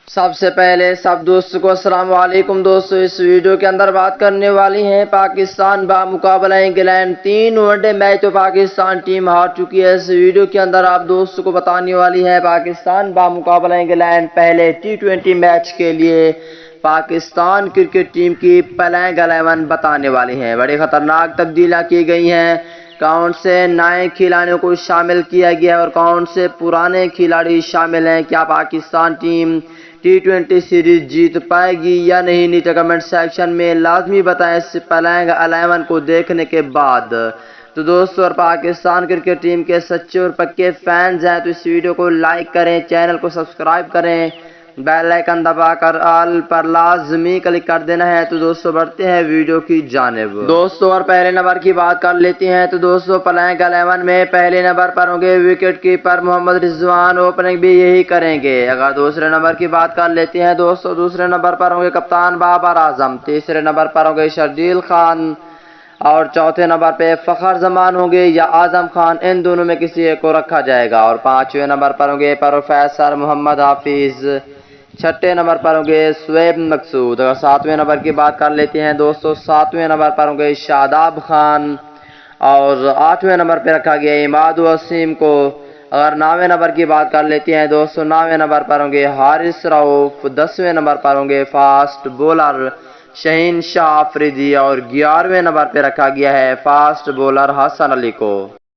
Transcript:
سب سے پہلے سب دوستوں کو السلام علیکم دوستو۔ اس ویڈیو کے اندر بات کرنے والی ہیں پاکستان بمقابلہ انگلینڈ 3 ون ڈے میچ تو پاکستان ٹیم ہار چکی ہے۔ اس ویڈیو کے اندر آپ دوستوں کو بتانے والی ہے پاکستان بمقابلہ انگلینڈ پہلے T20 میچ کے لیے پاکستان کرکٹ ٹیم کی پلینگ 11 بتانے والی ہیں۔ بڑی خطرناک تبدیلیاں کی گئی ہیں، کون سے نئے کھلاڑیوں کو شامل کیا گیا ہے اور کون سے پرانے کھلاڑی شامل ہیں۔ کیا پاکستان ٹیم T20 سیریز جیت پائے گی یا نہیں؟ نیچے کمنٹ سیکشن میں لازمی بتائیں اس پلینگ 11 کو دیکھنے کے بعد۔ تو دوستو، اور پاکستان کرکٹ ٹیم کے سچے اور پکے فینز ہیں تو اس ویڈیو کو لائک کریں، چینل کو سبسکرائب کریں، بیل آئیکن دبا کر آل پر لازمی کلک کر دینا ہے۔ تو دوستو بڑھتے ہیں ویڈیو کی جانب۔ دوستو، اور پہلے نمبر کی بات کر لیتے ہیں تو دوستو پلینگ 11 میں پہلے نمبر پر ہوں گے وکٹ کیپر محمد رضوان، اوپننگ بھی یہی کریں گے۔ اگر دوسرے نمبر کی بات کر لیتے ہیں دوستو، دوسرے نمبر پر ہوں گے کپتان بابر اعظم، تیسرے نمبر پر ہوں گے شردیل خان اور چوتھے نمبر پہ فخر زمان ہوں گے یا اعظم خان، ان دونوں میں کسی ایک کو رکھا جائے گا۔ اور پانچویں نمبر پر ہوں گے پروفیسر محمد حافظ، چھٹے نمبر پر ہوں گے شعیب مقصود۔ اگر ساتویں نمبر کی بات کر لیتے ہیں دوستو، ساتویں نمبر پر ہوں گے شاداب خان اور آٹھویں نمبر پہ رکھا گیا اماد وسیم کو۔ اگر نویں نمبر کی بات کر لیتے ہیں دوستو، نویں نمبر پر ہوں گے حارث رؤف، 10ویں نمبر پر ہوں گے فاسٹ بولر شہین شاہ آفریدی اور 11ویں نمبر پہ رکھا گیا ہے فاسٹ بولر حسن علی کو۔